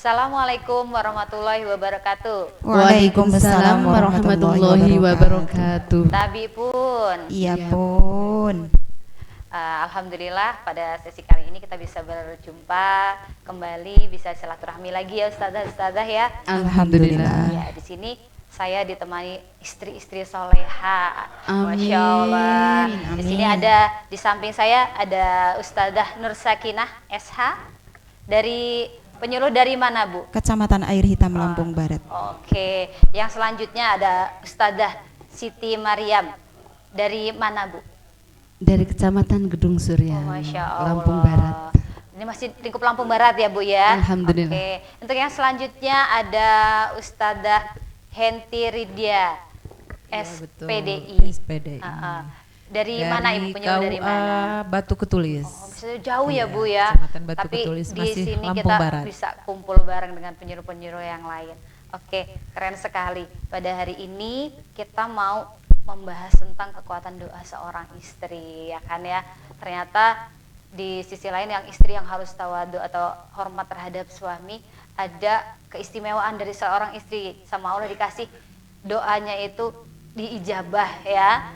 Assalamualaikum warahmatullahi wabarakatuh. Waalaikumsalam warahmatullahi wabarakatuh. Tabi pun. Iya pun. Alhamdulillah pada sesi kali ini kita bisa berjumpa kembali, bisa silaturahmi lagi ya ustazah ya. Alhamdulillah. Ya, di sini saya ditemani istri-istri soleha. Masya Allah. Di sini ada di samping saya ada Ustazah Nur Sakinah SH dari penyuluh dari mana Bu? Kecamatan Air Hitam, Lampung Barat. Oke, yang selanjutnya ada Ustazah Siti Maryam dari mana Bu? Dari Kecamatan Gedung Surya, Masya Allah. Lampung Barat. Ini masih lingkup Lampung Barat ya Bu ya? Alhamdulillah. Oke, untuk yang selanjutnya ada Ustazah Henti Ridya SPDI. SPDI. Dari mana Ibu penyuluh dari mana? Batu Ketulis. Jauh ya Bu ya. Kecamatan Batu Tapi Ketulis, di masih sini Lampung kita Barat. bisa kumpul bareng dengan penyuluh-penyuluh yang lain. Oke, keren sekali. Pada hari ini kita mau membahas tentang kekuatan doa seorang istri, ya kan ya. Ternyata di sisi lain yang istri yang harus tawadu atau hormat terhadap suami, ada keistimewaan dari seorang istri, sama Allah dikasih doanya itu diijabah ya.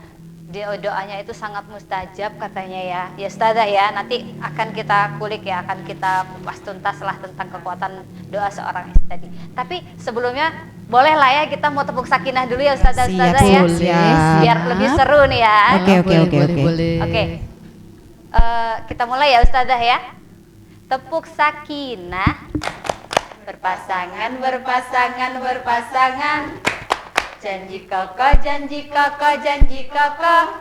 Doanya itu sangat mustajab katanya ya. Ya Ustazah ya, nanti akan kita kulik ya, akan kita kupas tuntas lah tentang kekuatan doa seorang istri tadi. Tapi sebelumnya boleh lah ya kita mau tepuk sakinah dulu ya Ustazah ya. Biar lebih seru nih ya. Oke. Kita mulai ya Ustazah ya. Tepuk sakinah. Berpasangan, berpasangan, berpasangan. Janji kokoh, janji kokoh, janji kokoh.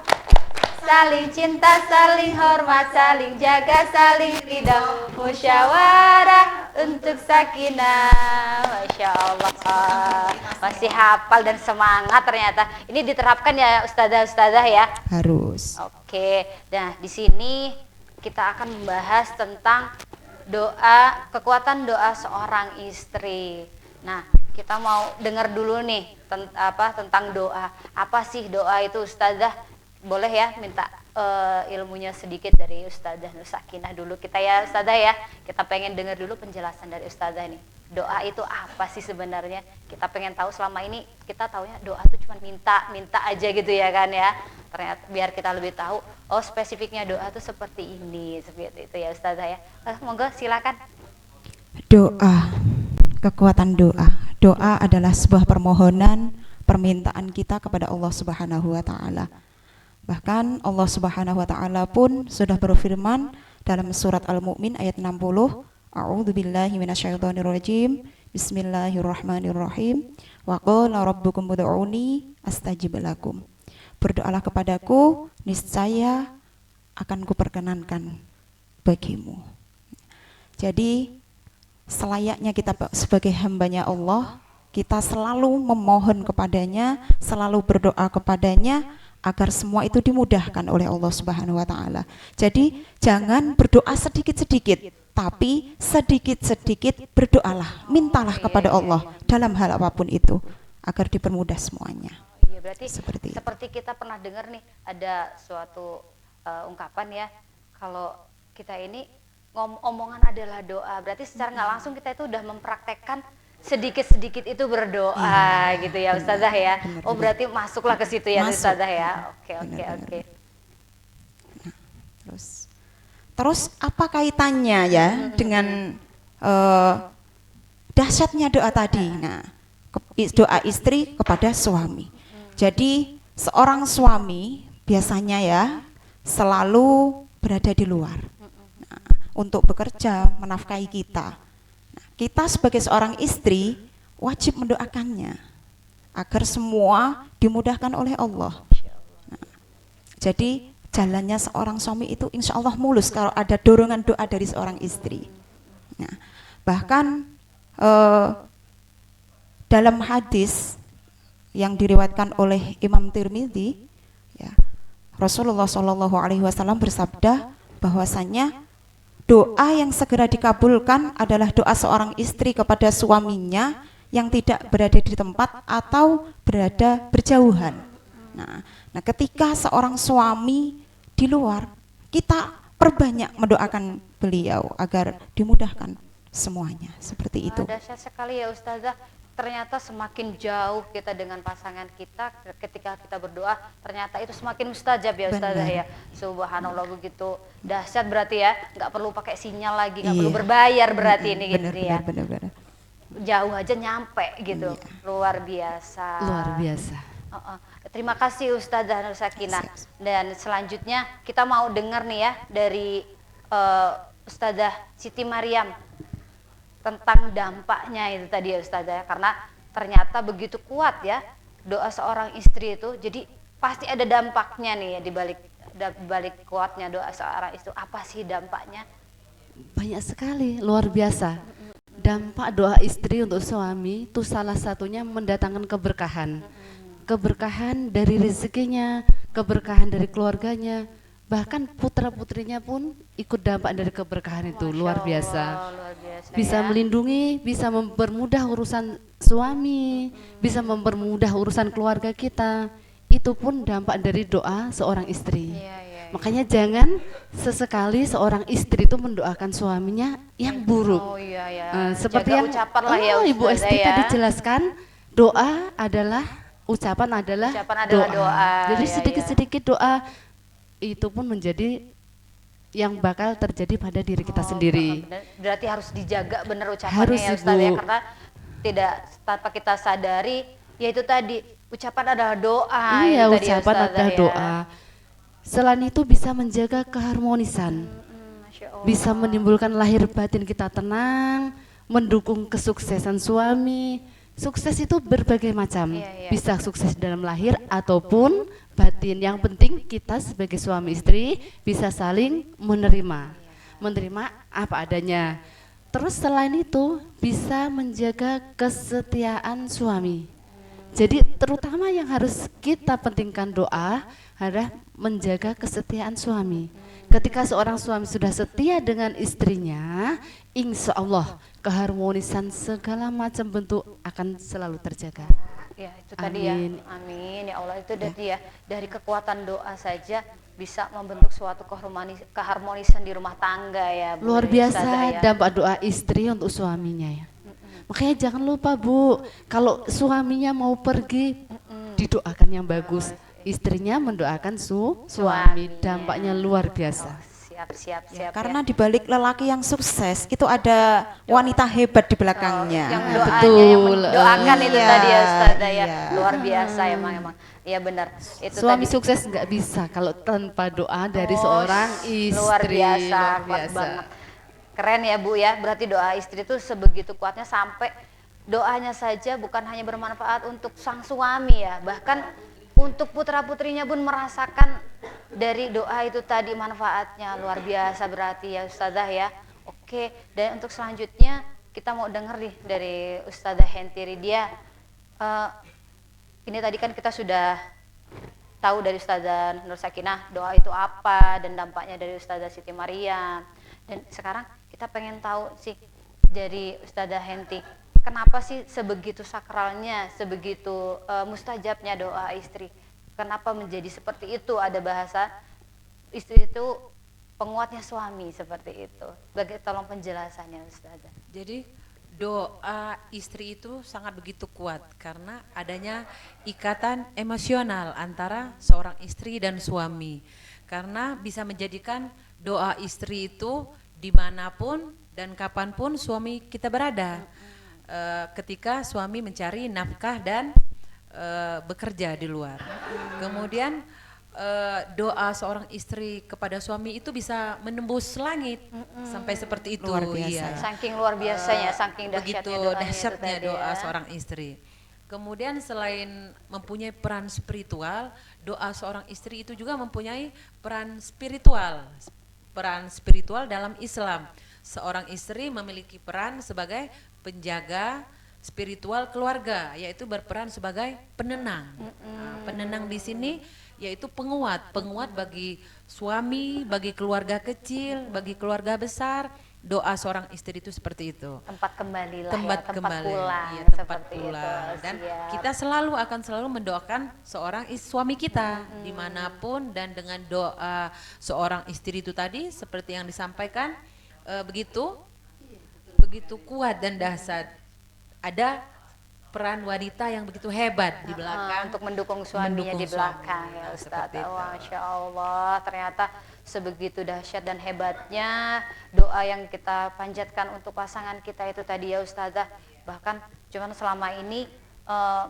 Saling cinta, saling hormat, saling jaga, saling ridho. Musyawarah untuk sakinah. Masya Allah. Masih hafal dan semangat ternyata. Ini diterapkan ya ustazah-ustazah ya. Harus. Oke. Nah di sini kita akan membahas tentang doa, kekuatan doa seorang istri. Nah, kita mau dengar dulu nih tentang doa. Apa sih doa itu Ustazah? Boleh ya minta ilmunya sedikit dari Ustazah Nur Sakinah dulu kita ya Ustazah ya. Kita pengen dengar dulu penjelasan dari Ustazah nih. Doa itu apa sih sebenarnya? Kita pengen tahu, selama ini kita taunya doa itu cuma minta aja gitu ya kan ya. Ternyata biar kita lebih tahu, oh spesifiknya doa itu seperti ini, seperti itu ya Ustazah ya. Monggo silakan. Doa. Kekuatan doa. Doa adalah sebuah permohonan, permintaan kita kepada Allah Subhanahu wa taala. Bahkan Allah Subhanahu wa taala pun sudah berfirman dalam surat Al-Mu'min ayat 60, A'udzubillahi minasyaitonirrajim. Bismillahirrahmanirrahim. Wa qala rabbukum ud'uni astajib lakum. Berdoalah kepadaku, niscaya akan kuperkenankan bagimu. Jadi selayaknya kita sebagai hambanya Allah, kita selalu memohon kepadanya, selalu berdoa kepadanya agar semua itu dimudahkan oleh Allah Subhanahu wa taala. Jadi jangan berdoa sedikit-sedikit, tapi sedikit-sedikit berdoalah, mintalah kepada Allah dalam hal apapun itu agar dipermudah semuanya. Iya, berarti seperti kita pernah dengar nih ada suatu ungkapan ya, kalau kita ini omongan adalah doa. Berarti secara nggak langsung kita itu udah mempraktekkan sedikit-sedikit itu berdoa gitu ya Ustazah ya. Oh berarti masuklah ke situ ya Ustazah ya. Oke. Nah, terus apa kaitannya ya dengan dahsyatnya doa tadi? Nah, doa istri kepada suami. Jadi seorang suami biasanya ya selalu berada di luar untuk bekerja, menafkahi kita. Nah, kita sebagai seorang istri wajib mendoakannya agar semua dimudahkan oleh Allah. Nah, jadi jalannya seorang suami itu insya Allah mulus kalau ada dorongan doa dari seorang istri. Nah, bahkan dalam hadis yang diriwayatkan oleh Imam Tirmidzi, ya, Rasulullah Shallallahu Alaihi Wasallam bersabda bahwasanya doa yang segera dikabulkan adalah doa seorang istri kepada suaminya yang tidak berada di tempat atau berada berjauhan. Nah, ketika seorang suami di luar, kita perbanyak mendoakan beliau agar dimudahkan semuanya, seperti itu. Dahsyat sekali ya Ustazah. Ternyata semakin jauh kita dengan pasangan kita, ketika kita berdoa, ternyata itu semakin mustajab ya Ustazah. Benar. Ya. Subhanallah, begitu dahsyat berarti ya, nggak perlu pakai sinyal lagi, nggak Iya. perlu berbayar berarti ini Benar, gitu ya. benar. Jauh aja nyampe gitu, Iya. luar biasa. Luar biasa. Terima kasih Ustazah Nur Sakinah. Siap. Dan selanjutnya kita mau dengar nih ya dari Ustazah Siti Maryam tentang dampaknya itu tadi ya Ustazah, karena ternyata begitu kuat ya doa seorang istri itu, jadi pasti ada dampaknya nih ya di balik kuatnya doa seorang istri. Apa sih dampaknya? Banyak sekali, luar biasa. Dampak doa istri untuk suami itu salah satunya mendatangkan keberkahan. Keberkahan dari rezekinya, keberkahan dari keluarganya, bahkan putra-putrinya pun ikut dampak dari keberkahan itu. Masya Luar Allah, biasa. luar biasa Bisa ya. melindungi, bisa mempermudah urusan suami, bisa mempermudah urusan keluarga kita. Itu pun dampak dari doa seorang istri. Iya. Makanya jangan sesekali seorang istri itu mendoakan suaminya yang buruk. Oh iya ya. Seperti Jaga yang ucapan lah ya Ibu Ustazah Esti ya. tadi jelaskan, ucapan adalah doa. Jadi Ya, sedikit-sedikit doa itu pun menjadi yang bakal terjadi pada diri kita sendiri. Benar. Berarti harus dijaga benar ucapannya Harus, ya Ustazah ya, Ibu. karena tidak tanpa kita sadari, yaitu tadi ucapan adalah doa. Iya, itu tadi ya, ucapan Ustazah adalah ya. doa. Selain itu bisa menjaga keharmonisan, Masya Allah. bisa menimbulkan lahir batin kita tenang, mendukung kesuksesan suami. Sukses itu berbagai macam, Iya. bisa sukses dalam lahir ataupun batin. Yang penting kita sebagai suami istri bisa saling menerima apa adanya. Terus selain itu bisa menjaga kesetiaan suami. Jadi terutama yang harus kita pentingkan doa adalah menjaga kesetiaan suami. Ketika seorang suami sudah setia dengan istrinya, insya Allah keharmonisan segala macam bentuk akan selalu terjaga. Ya itu tadi ya. Amin. Amin ya Allah, itu tadi ya, dari kekuatan doa saja bisa membentuk suatu keharmonisan di rumah tangga ya Bu, Luar ya, biasa Ustazah ya. dampak doa istri untuk suaminya ya. Makanya jangan lupa Bu, kalau suaminya mau pergi didoakan yang bagus. Istrinya mendoakan suami, Suaminya. dampaknya luar biasa. Siap. Karena di balik lelaki yang sukses itu ada wanita hebat di belakangnya. yang Ah, doanya betul. yang mendoakan itu Iya, tadi ya Ustazah ya. iya. Luar biasa emang. Iya benar. Itu Suami tadi. sukses nggak bisa kalau tanpa doa dari Oh, seorang istri. luar biasa, kuat banget. Keren ya Bu ya, berarti doa istri itu sebegitu kuatnya sampai doanya saja bukan hanya bermanfaat untuk sang suami ya, bahkan untuk putra-putrinya pun merasakan dari doa itu tadi manfaatnya. Luar biasa berarti ya Ustazah ya. Oke, dan untuk selanjutnya kita mau denger nih dari Ustazah Henti Ridia. Ini tadi kan kita sudah tahu dari Ustazah Nur Sakinah doa itu apa dan dampaknya dari Ustazah Siti Maryam. Dan sekarang kita pengen tahu sih dari Ustazah Henti, kenapa sih sebegitu sakralnya, sebegitu mustajabnya doa istri? Kenapa menjadi seperti itu? Ada bahasa istri itu penguatnya suami seperti itu. Bagaimana tolong penjelasannya Ustazah? Jadi doa istri itu sangat begitu kuat karena adanya ikatan emosional antara seorang istri dan suami. Karena bisa menjadikan doa istri itu dimanapun dan kapanpun suami kita berada. Ketika suami mencari nafkah dan bekerja di luar. Kemudian doa seorang istri kepada suami itu bisa menembus langit sampai seperti itu. Luar biasa. Iya. Saking luar biasanya, saking Begitu dahsyatnya doanya itu dahsyatnya tadi doa ya. seorang istri. Kemudian selain mempunyai peran spiritual, doa seorang istri itu juga mempunyai peran spiritual. Peran spiritual dalam Islam. Seorang istri memiliki peran sebagai penjaga spiritual keluarga, yaitu berperan sebagai penenang. Nah, penenang di sini yaitu penguat bagi suami, bagi keluarga kecil, bagi keluarga besar. Doa seorang istri itu seperti itu. Tempat kembali lah Tempat ya, tempat kembali, pulang, iya, tempat seperti pulang. itu. Dan Siap. kita akan selalu mendoakan seorang suami kita dimanapun, dan dengan doa seorang istri itu tadi seperti yang disampaikan begitu kuat dan dahsyat. Ada peran wanita yang begitu hebat di belakang untuk mendukung suaminya di belakang suami. ya Nah, Ustaz. seperti itu. Masya Allah, ternyata sebegitu dahsyat dan hebatnya doa yang kita panjatkan untuk pasangan kita itu tadi ya Ustazah. Bahkan cuman selama ini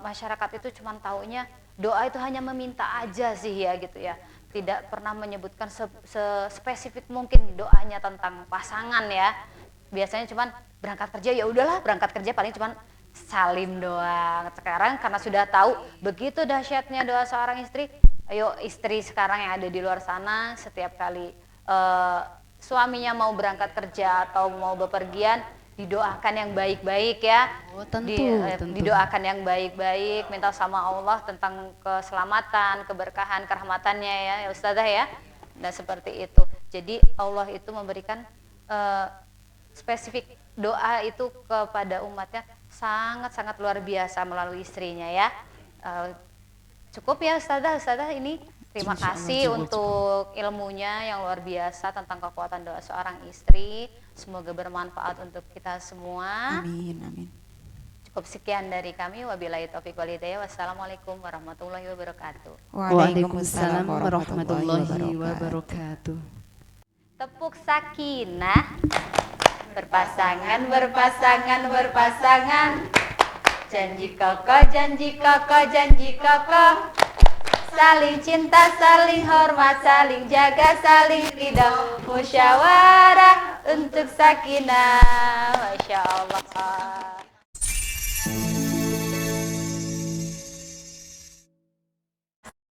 masyarakat itu cuman taunya doa itu hanya meminta aja sih ya gitu ya. Tidak pernah menyebutkan spesifik mungkin doanya tentang pasangan ya. Biasanya cuman berangkat kerja, ya udahlah berangkat kerja paling cuman salim doang. Sekarang karena sudah tahu begitu dahsyatnya doa seorang istri, ayo istri sekarang yang ada di luar sana, setiap kali suaminya mau berangkat kerja atau mau bepergian, didoakan yang baik-baik ya. Tentu. Didoakan yang baik-baik, minta sama Allah tentang keselamatan, keberkahan, kerahmatannya ya Ustazah ya. Nah seperti itu. Jadi Allah itu memberikan spesifik doa itu kepada umatnya sangat-sangat luar biasa melalui istrinya ya. Cukup ya Ustazah ini terima kasih untuk ilmunya yang luar biasa tentang kekuatan doa seorang istri. Semoga bermanfaat untuk kita semua. Amin, amin. Cukup sekian dari kami. Wabillahi taufiq wal hidayah. Wassalamualaikum warahmatullahi wabarakatuh. Waalaikumsalam warahmatullahi wabarakatuh. Tepuk sakinah. Berpasangan, berpasangan, berpasangan. Janji kokoh, janji kokoh, janji kokoh. Saling cinta, saling hormat, saling jaga, saling ridho. Musyawarah untuk sakinah. Masya Allah.